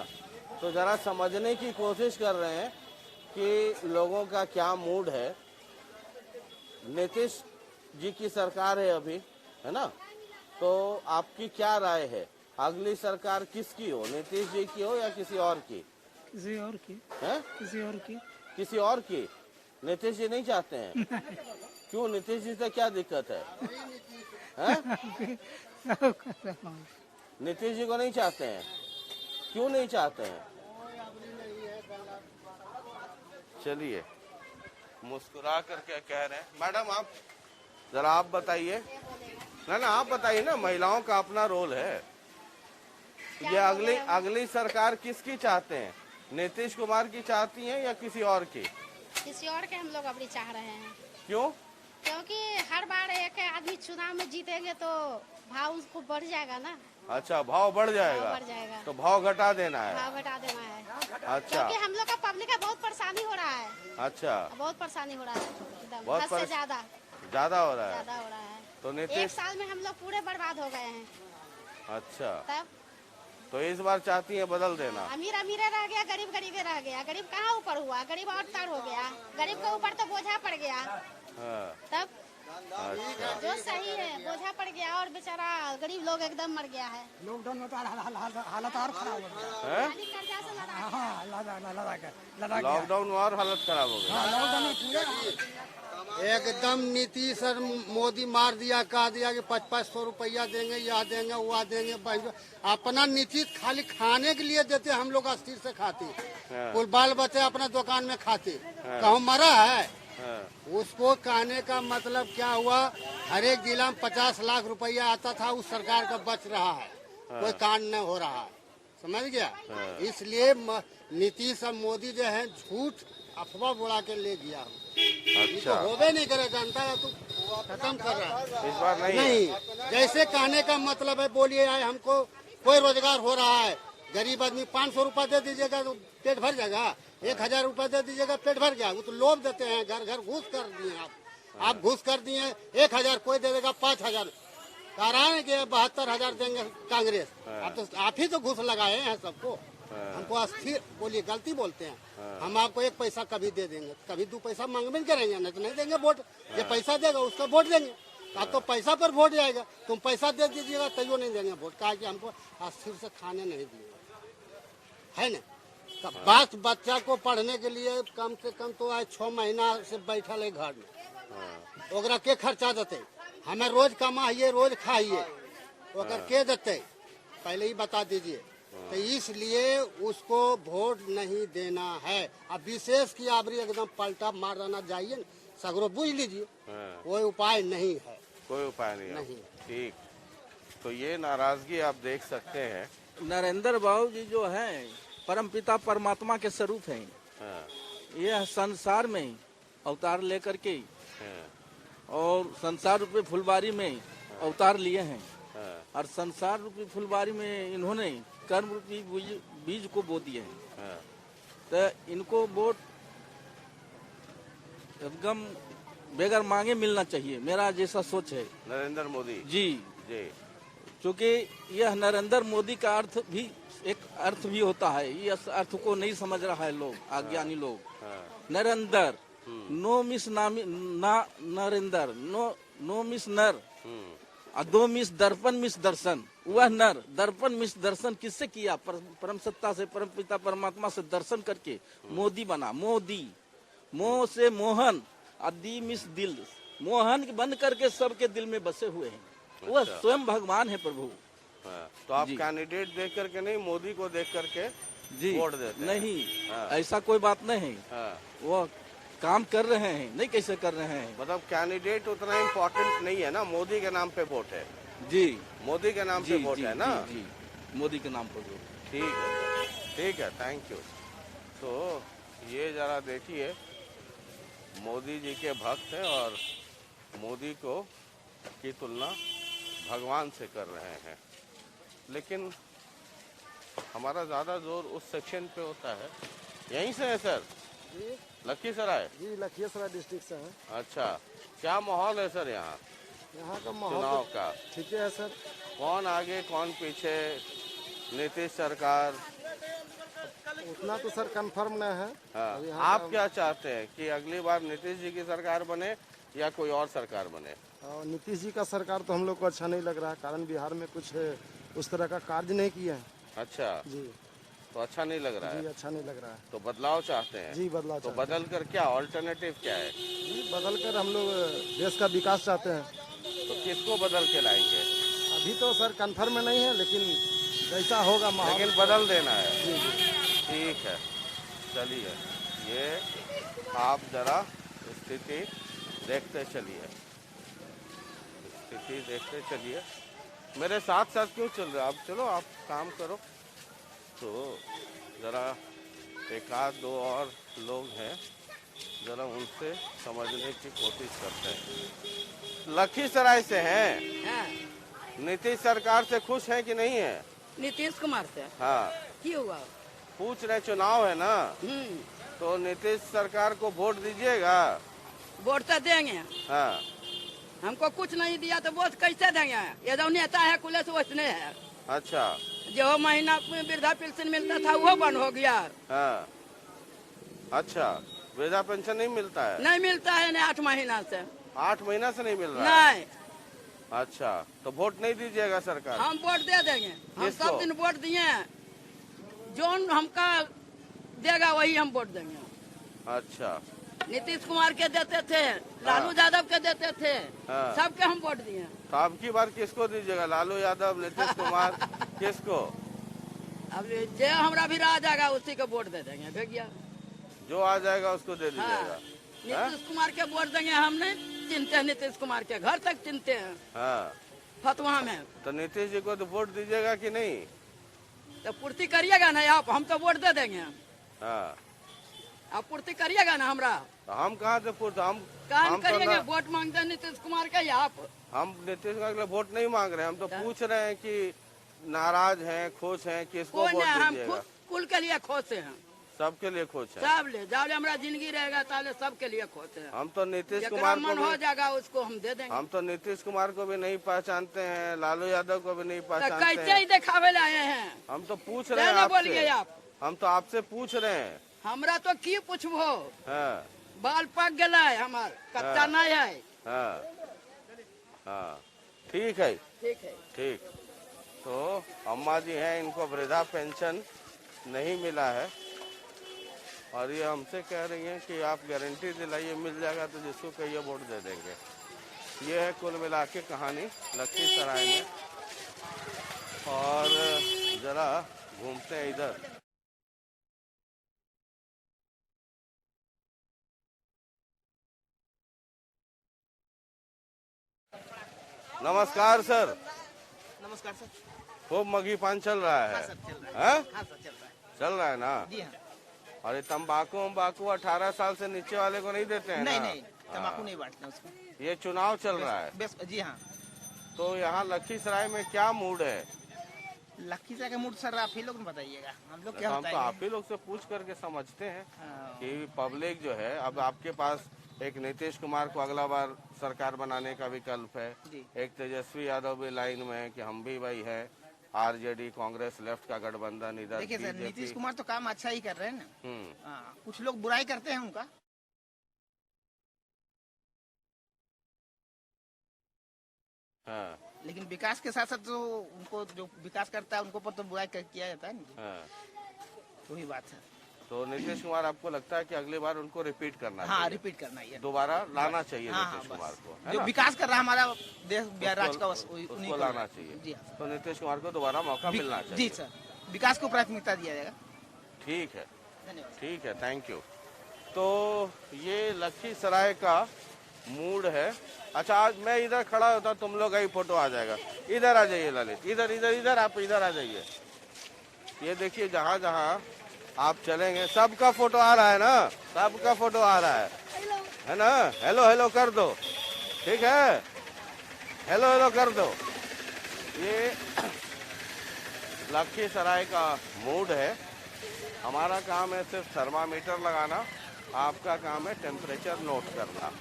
तो जरा समझने की कोशिश कर रहे हैं कि लोगों का क्या मूड है। नीतीश जी की सरकार है अभी, है ना, तो आपकी क्या राय है? अगली सरकार किसकी हो, नीतीश जी की हो या किसी और की? किसी और की है? किसी और की। नीतीश जी नहीं चाहते हैं? क्यों? नीतीश जी से क्या दिक्कत है? नीतीश जी को नहीं चाहते हैं? क्यों नहीं चाहते हैं? चलिए, मुस्कुरा करके कह रहे हैं। मैडम आप जरा आप बताइए ना, आप बताइए ना, महिलाओं का अपना रोल है। ये अगली सरकार किसकी चाहते हैं? नीतीश कुमार की चाहती हैं या किसी और की? किसी और के हम लोग अपनी चाह रहे हैं। क्यों? क्योंकि हर बार एक आदमी चुनाव में जीतेंगे तो भाव उसको बढ़ जाएगा ना। अच्छा, भाव बढ़ जाएगा। तो भाव घटा देना है। भाव घटा देना है। अच्छा, क्योंकि हम लोग का पब्लिक का बहुत परेशानी हो रहा है। अच्छा, बहुत परेशानी हो रहा है, एकदम बहुत हद से ज्यादा हो रहा है। तो नीतीश, 1 साल में हम लोग पूरे बर्बाद हो गए हैं। अच्छा, तब तो इस बार चाहती है बदल देना? अमीर रह गया, गरीब रह गया। गरीब कहाँ ऊपर हुआ? गरीब और तर हो गया। गरीब के ऊपर तो बोझा पड़ गया। तब अच्छा, जो सही है, बोझा पड़ गया और बेचारा गरीब लोग एकदम मर गया है। लॉकडाउन में तो हालत और खराब हो गया। लॉकडाउन में और हालत खराब हो गई। एकदम नीतीश और मोदी मार दिया, कहा दिया कि 500 रुपया देंगे, यह देंगे, वह देंगे। अपना नीतीश खाली खाने के लिए देते, हम लोग अस्थिर से खाते। कुल बाल बच्चे अपना दुकान में खाते। कहूँ मरा है? उसको कहने का मतलब क्या हुआ? हर एक जिला में 50 लाख रुपया आता था, उस सरकार का बच रहा है, कोई कांड नहीं हो रहा है। समझ गया? इसलिए नीतीश और मोदी जो है झूठ अफवाह बुला के ले गया। अच्छा, तो होबे नहीं करे, जानता है तो खत्म कर रहा है। इस बार नहीं। जैसे कहने का मतलब है, बोलिए हमको कोई रोजगार हो रहा है, गरीब आदमी 500 रुपया दे दीजिएगा तो पेट भर जाएगा। 1000 रुपया दे दीजिएगा पेट भर गया। वो तो लोभ देते हैं, घर घर घूस कर दिए आप घूस कर दिए। 1000 कोई दे देगा 5000 कराएंगे, 72,000 देंगे कांग्रेस। आप ही तो घूस लगाए हैं सबको। हमको अस्थिर बोलिए, गलती बोलते हैं। हम आपको 1 पैसा कभी दे देंगे, कभी 2 पैसा मांगबे करेंगे, नहीं तो नहीं देंगे वोट। ये पैसा देगा उसका वोट देंगे। आप तो पैसा पर वोट जाएगा, तुम पैसा दे दीजिएगा तैयो नहीं देंगे वोट। कहा कि हमको अस्थिर से खाने नहीं दिए, है ना। बच्चा को पढ़ने के लिए कम से कम तो आज 6 महीना से बैठल है घर में। ओकरा के खर्चा देते? हमें रोज कमाइए रोज खाइए, ओकर के देते? पहले ही बता दीजिए। तो इसलिए उसको वोट नहीं देना है। अब विशेष की आबरी एकदम पलटा मार देना चाहिए, सगरो बुझ लीजिए। कोई उपाय नहीं है, कोई उपाय नहीं, नहीं। ठीक, तो ये नाराजगी आप देख सकते हैं। नरेंद्र बाबू जी जो हैं परमपिता परमात्मा के स्वरूप हैं। यह संसार में अवतार लेकर के और संसार रूपी फुलवारी में अवतार लिए हैं और संसार रूपी फुलवारी में इन्होंने कर्म रूपी बीज को बो दिए हैं। तो इनको वोट एकदम बेगर मांगे मिलना चाहिए, मेरा जैसा सोच है। नरेंद्र मोदी जी जी, क्योंकि यह नरेंद्र मोदी का अर्थ भी एक अर्थ भी होता है, ये अर्थ को नहीं समझ रहा है लोग, अज्ञानी लोग। नरेंद्र नो मिस नरेंद्र नो मिस नर, दो मिस दर्पण मिस दर्शन। वह नर दर्पण मिस दर्शन किससे किया? परम सत्ता से, परम पिता परमात्मा से दर्शन करके मोदी बना। मोदी मोह से मोहन, दी मिस दिल, मोहन बंद करके सबके दिल में बसे हुए हैं। वह स्वयं भगवान है प्रभु। तो आप कैंडिडेट देख करके नहीं, मोदी को देख करके जी वोट देते नहीं हैं? ऐसा कोई बात नहीं। वो काम कर रहे हैं, नहीं कैसे कर रहे हैं। मतलब कैंडिडेट उतना इम्पोर्टेंट नहीं है ना, मोदी के नाम पे वोट है। जी मोदी के नाम पे वोट है ना। जी मोदी के नाम पर वोट। ठीक है, थैंक यू। तो ये जरा देखिए, मोदी जी के भक्त हैं और मोदी को की तुलना भगवान से कर रहे हैं। लेकिन हमारा ज़्यादा जोर उस सेक्शन पे होता है। यहीं से है सर? जी लखीसराय? जी लखीसराय डिस्ट्रिक्ट से हैं। अच्छा, क्या माहौल है सर यहाँ? यहाँ का माहौल चुनाव का ठीक है सर। कौन आगे कौन पीछे? नीतीश सरकार? उतना तो सर कंफर्म नहीं है। हाँ, आप क्या चाहते हैं कि अगली बार नीतीश जी की सरकार बने या कोई और सरकार बने? नीतीश जी का सरकार तो हम लोग को अच्छा नहीं लग रहा है, कारण बिहार में कुछ उस तरह का कार्य नहीं किया है। अच्छा जी, तो अच्छा नहीं लग रहा है? जी अच्छा नहीं लग रहा है। तो बदलाव चाहते हैं? जी बदलाव तो चाहते हैं। बदल कर क्या ऑल्टरनेटिव क्या है? जी बदल कर हम लोग देश का विकास चाहते हैं। तो किसको बदल के लाएंगे? अभी तो सर कंफर्म में नहीं है, लेकिन जैसा होगा माहौल, लेकिन बदल देना है। जी जी ठीक है, चलिए ये आप जरा स्थिति देखते चलिए, स्थिति देखते चलिए। मेरे साथ साथ क्यों चल रहे? आप चलो, आप काम करो। तो जरा एक आध दो और लोग हैं, जरा उनसे समझने की कोशिश करते हैं। लखीसराय से हैं। नीतीश सरकार से खुश हैं कि नहीं है? नीतीश कुमार से? हाँ। क्यों हुआ? पूछ रहे, चुनाव है ना, तो नीतीश सरकार को वोट दीजिएगा? वोट तो देंगे। हाँ। हमको कुछ नहीं दिया तो वोट कैसे देंगे? ये जो नेता है कुल वैसने है। अच्छा, जो महीना में वृद्धा पेंशन मिलता था वो बंद हो गया। हाँ। अच्छा, वृद्धा पेंशन नहीं मिलता है? नहीं मिलता है ना 8 महीना से। 8 महीना से नहीं मिल रहा है? नहीं। अच्छा, तो वोट नहीं दीजिएगा सरकार? हम वोट दे देंगे। हम सब दिन वोट दिए, जो हमका देगा वही हम वोट देंगे। अच्छा, नीतीश कुमार के देते थे, लालू यादव के देते थे, हाँ। सबके हम वोट दिए। तो अब की बार किसको दीजिएगा? लालू यादव, नीतीश कुमार, किसको? अब जो हमारा भी आ जाएगा उसी को वोट दे देंगे भैया। जो आ जाएगा उसको दे दीजिएगा? नीतीश कुमार के वोट देंगे। हमने चिंते हैं नीतीश कुमार के, घर तक चिंते हैं। हाँ। फतवा में तो नीतीश जी को तो वोट दीजिएगा कि नहीं? तो पूर्ति करिएगा ना आप, हम तो वोट दे देंगे। हाँ, आप पूर्ति करिएगा ना हमरा। तो हम कहाँ से पूर्ति? हम काम करिएगा, वोट मांगते हैं नीतीश कुमार का या आप? हम नीतीश कुमार के लिए वोट नहीं मांग रहे हैं, हम तो पूछ रहे हैं कि नाराज हैं, खुश हैं, किसको वोट दीजिएगा? हम कुल के लिए खुश हैं, सबके लिए खुश हैं। सब ले जब हमारा जिंदगी रहेगा ताले सबके लिए खुश हैं। हम तो नीतीश जेकरा कुमार मन को हो जाएगा उसको हम दे देंगे। हम तो नीतीश कुमार को भी नहीं पहचानते हैं, लालू यादव को भी नहीं तो पहचानते कैसे ही हैं। दिखावे लाए हैं? हम तो पूछ रहे हैं ना बोलिए आपसे। आप। हम तो आपसे पूछ रहे हैं। हमरा तो की पूछबो, हाँ। बाल पक गया है हमार, कच्चा हाँ। नहीं है। हाँ, हाँ, ठीक है, ठीक है। ठीक। तो अम्मा जी हैं, इनको वृद्धा पेंशन नहीं मिला है और ये हमसे कह रही हैं कि आप गारंटी दिलाइए, मिल जाएगा तो जिसको कहिए वोट दे देंगे। ये है कुल मिला के कहानी लखीसराय में। और ज़रा घूमते हैं इधर। नमस्कार सर। नमस्कार सर। खूब मघी पान चल रहा है? हाँ सर, चल रहा है। हाँ? हाँ सर, चल रहा है। चल रहा है ना? जी हाँ। और ये तम्बाकू 18 साल से नीचे वाले को नहीं देते हैं नहीं ना? नहीं, तम्बाकू नहीं बांटते उसको। ये चुनाव चल रहा है? जी हाँ। तो यहाँ लखीसराय में क्या मूड है? लखीसराय का मूड सर आप ही लोग बताइएगा, हम लोग क्या हम तो बताएंगे। आप ही लोग से पूछ करके समझते हैं कि पब्लिक जो है, अब आपके पास एक नीतीश कुमार को अगला बार सरकार बनाने का विकल्प है, एक तेजस्वी यादव भी लाइन में है कि हम भी भाई है, आरजेडी कांग्रेस लेफ्ट का गठबंधन इधर। देखिए सर, नीतीश कुमार तो काम अच्छा ही कर रहे हैं ना। कुछ लोग बुराई करते हैं उनका। हाँ। लेकिन विकास के साथ साथ तो उनको जो विकास करता है उनको पर तो बुराई किया जाता है ना। हाँ। तो ही बात है। तो नीतीश कुमार आपको लगता है कि अगली बार उनको रिपीट करना हाँ, चाहिए? रिपीट करना ही है। दोबारा लाना चाहिए हाँ, नीतीश कुमार को, है जो ना? विकास कर रहा है हमारा देश बिहार राज्य का, उसको लाना चाहिए। तो नीतीश कुमार को दोबारा मौका मिलना चाहिए। जी सर, विकास को प्राथमिकता दिया जाएगा। ठीक है, धन्यवाद। ठीक है, थैंक यू। तो ये लखीसराय का मूड है। अच्छा, आज मैं इधर खड़ा होता, तुम लोग ही फोटो आ जाएगा। इधर आ जाइए ललित, इधर इधर इधर, आप इधर आ जाइए। ये देखिए, जहाँ जहाँ आप चलेंगे सबका फोटो आ रहा है ना, सबका फोटो आ रहा है ना? हेलो हेलो कर दो, ठीक है? हेलो हेलो कर दो। ये लखीसराय का मूड है। हमारा काम है सिर्फ थर्मामीटर लगाना, आपका काम है टेम्परेचर नोट करना।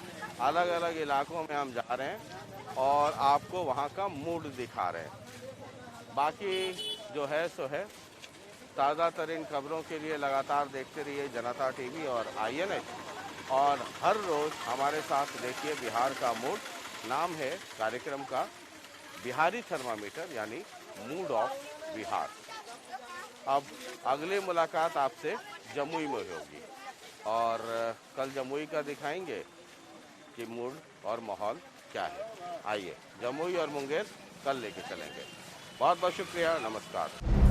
अलग अलग इलाकों में हम जा रहे हैं और आपको वहाँ का मूड दिखा रहे हैं। बाकी जो है सो है। ताज़ा तरीन खबरों के लिए लगातार देखते रहिए जनता टीवी और INH। और हर रोज़ हमारे साथ देखिए बिहार का मूड। नाम है कार्यक्रम का बिहारी थर्मामीटर, यानी मूड ऑफ बिहार। अब अगली मुलाकात आपसे जमुई में होगी और कल जमुई का दिखाएंगे कि मूड और माहौल क्या है। आइए, जमुई और मुंगेर कल लेके चलेंगे। बहुत बहुत शुक्रिया, नमस्कार।